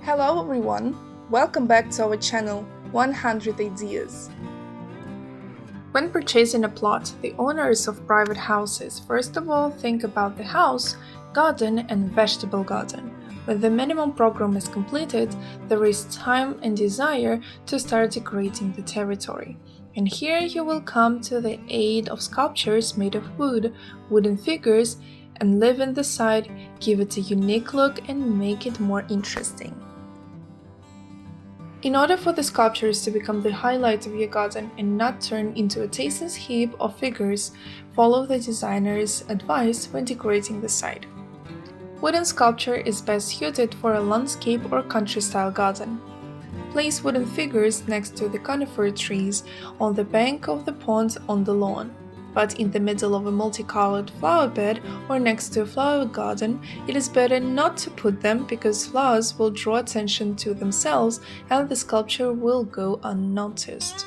Hello everyone, welcome back to our channel 100 Ideas. When purchasing a plot, the owners of private houses first of all think about the house, garden and vegetable garden. When the minimum program is completed, there is time and desire to start decorating the territory. And here you will come to the aid of sculptures made of wood, wooden figures, and live in the side, give it a unique look and make it more interesting. In order for the sculptures to become the highlight of your garden and not turn into a tasteless heap of figures, follow the designer's advice when decorating the site. Wooden sculpture is best suited for a landscape or country-style garden. Place wooden figures next to the coniferous trees on the bank of the pond on the lawn. But in the middle of a multicolored flower bed or next to a flower garden, it is better not to put them because flowers will draw attention to themselves and the sculpture will go unnoticed.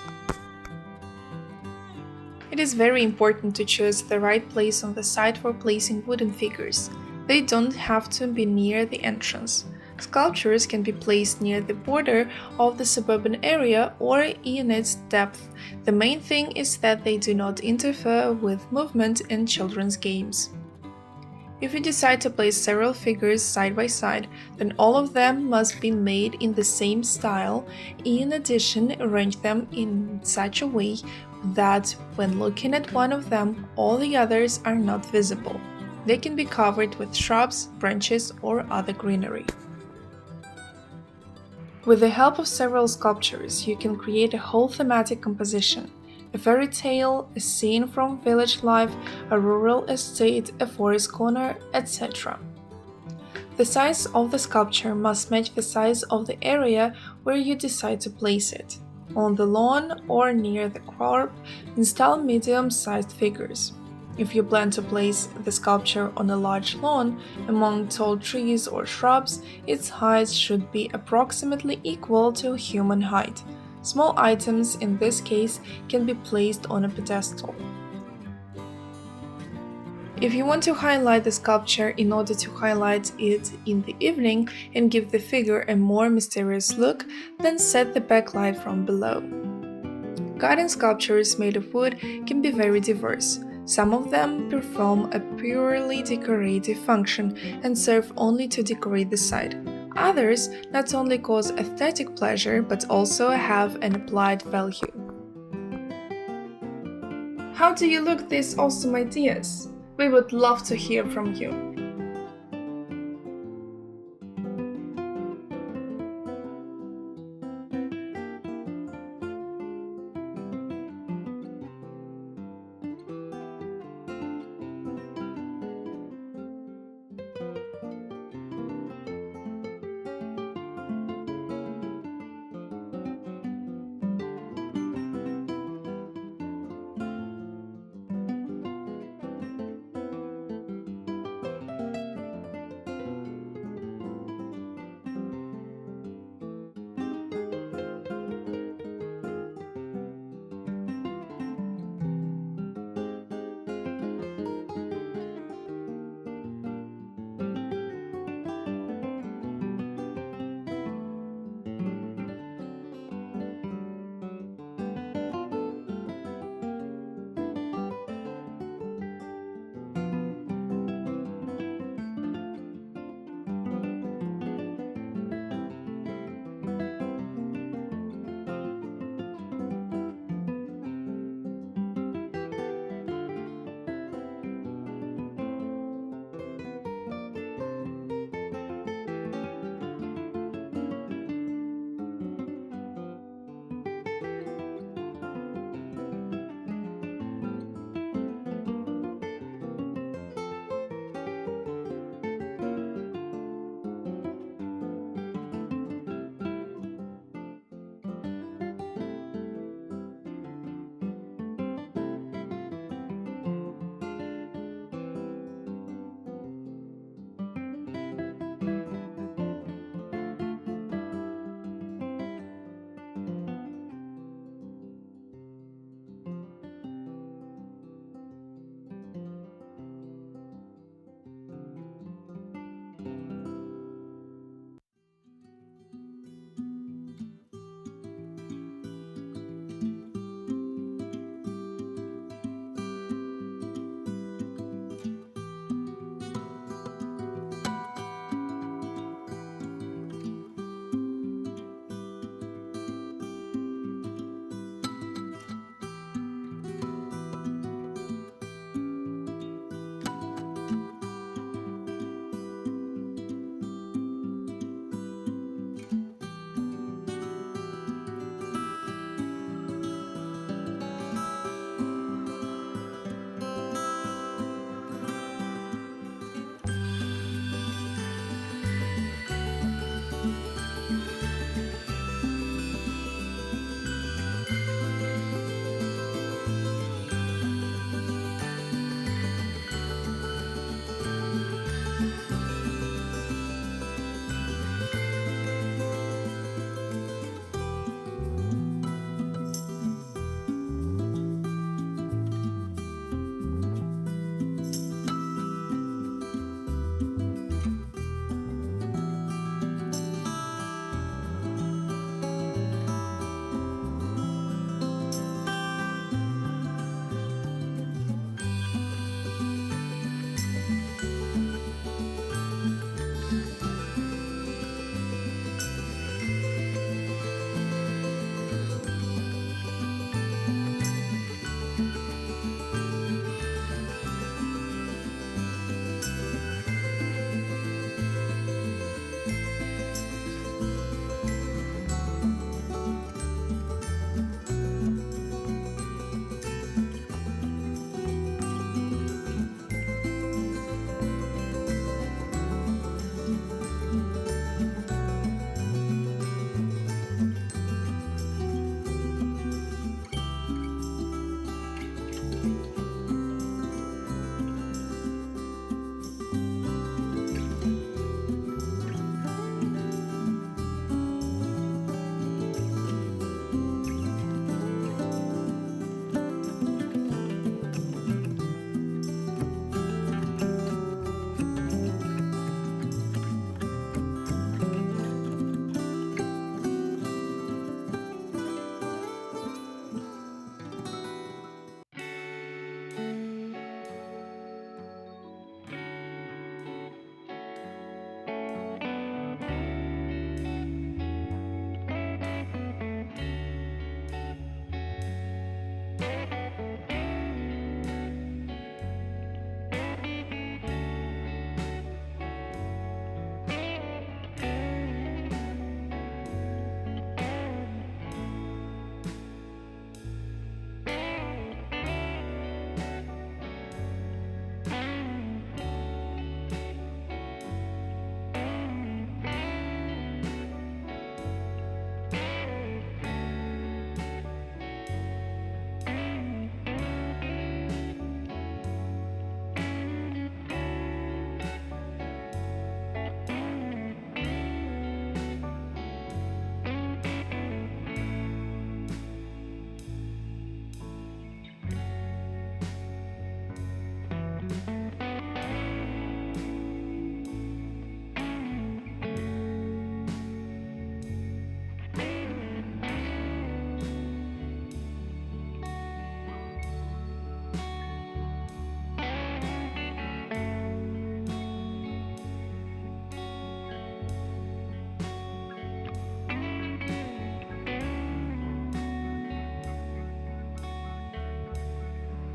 It is very important to choose the right place on the site for placing wooden figures. They don't have to be near the entrance. Sculptures can be placed near the border of the suburban area or in its depth. The main thing is that they do not interfere with movement in children's games. If you decide to place several figures side by side, then all of them must be made in the same style. In addition, arrange them in such a way that when looking at one of them, all the others are not visible. They can be covered with shrubs, branches, or other greenery. With the help of several sculptures, you can create a whole thematic composition. A fairy tale, a scene from village life, a rural estate, a forest corner, etc. The size of the sculpture must match the size of the area where you decide to place it. On the lawn or near the crop, install medium-sized figures. If you plan to place the sculpture on a large lawn among tall trees or shrubs, its height should be approximately equal to human height. Small items in this case can be placed on a pedestal. If you want to highlight the sculpture in order to highlight it in the evening and give the figure a more mysterious look, then set the backlight from below. Garden sculptures made of wood can be very diverse. Some of them perform a purely decorative function and serve only to decorate the site. Others not only cause aesthetic pleasure but also have an applied value. How do you look these awesome ideas? We would love to hear from you.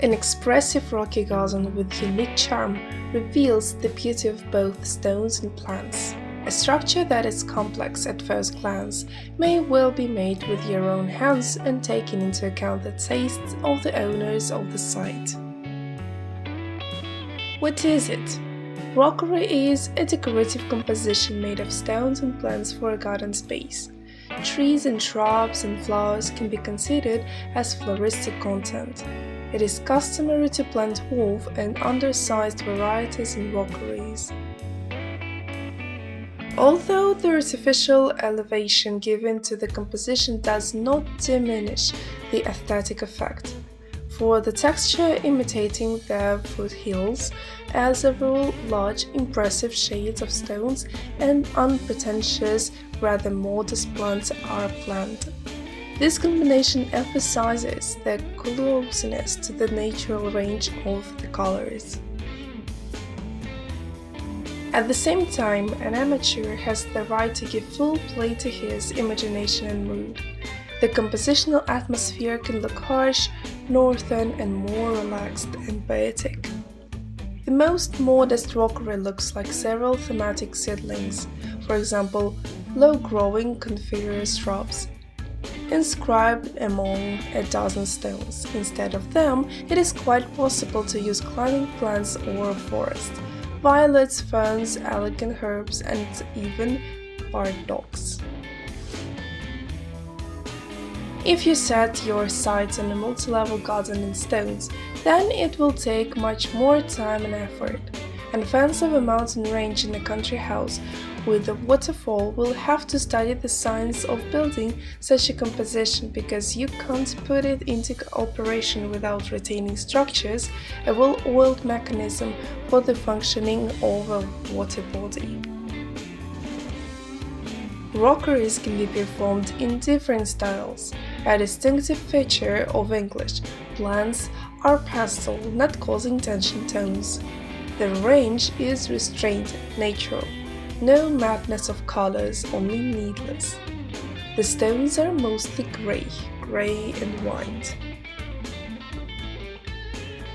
An expressive rocky garden with unique charm reveals the beauty of both stones and plants. A structure that is complex at first glance may well be made with your own hands and taking into account the tastes of the owners of the site. What is it? Rockery is a decorative composition made of stones and plants for a garden space. Trees and shrubs and flowers can be considered as floristic content. It is customary to plant dwarf and undersized varieties in rockeries. Although the artificial elevation given to the composition does not diminish the aesthetic effect, for the texture imitating the foothills, as a rule large impressive shades of stones and unpretentious, rather modest plants are planted. This combination emphasizes the closeness to the natural range of the colors. At the same time, an amateur has the right to give full play to his imagination and mood. The compositional atmosphere can look harsh, northern, and more relaxed and poetic. The most modest rockery looks like several thematic seedlings, for example, low-growing coniferous shrubs, inscribed among a dozen stones. Instead of them, it is quite possible to use climbing plants or a forest, violets, ferns, elegant herbs, and even bark dogs. If you set your sights on a multi-level garden in stones, then it will take much more time and effort. And fans of a mountain range in a country house with a waterfall will have to study the science of building such a composition because you can't put it into operation without retaining structures, a well-oiled mechanism for the functioning of a water body. Rockeries can be performed in different styles. A distinctive feature of English plants are pastel, not causing tension tones. The range is restrained, natural. No madness of colors, only needless. The stones are mostly gray and white.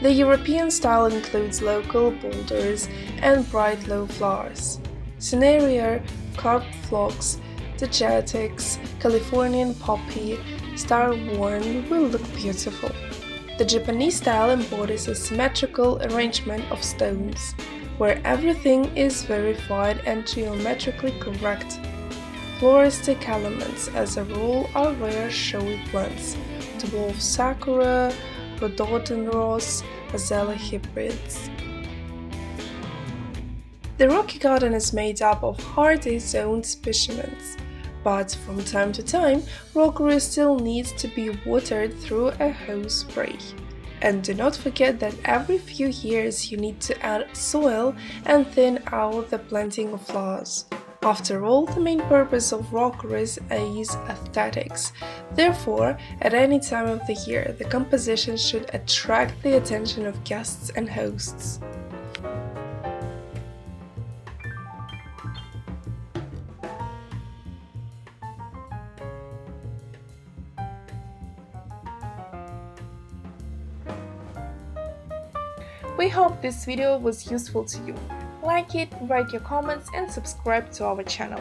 The European style includes local boulders and bright low flowers. Cinerea, carp phlox, digitics, Californian poppy, star-worn will look beautiful. The Japanese style embodies a symmetrical arrangement of stones, where everything is verified and geometrically correct. Floristic elements, as a rule, are rare showy plants, dwarf sakura, rhododendrons, azalea hybrids. The rocky garden is made up of hardy zoned specimens, but from time to time, rockery still needs to be watered through a hose spray. And do not forget that every few years you need to add soil and thin out the planting of flowers. After all, the main purpose of rockeries is aesthetics. Therefore, at any time of the year, the composition should attract the attention of guests and hosts. We hope this video was useful to you. Like it, write your comments, and subscribe to our channel.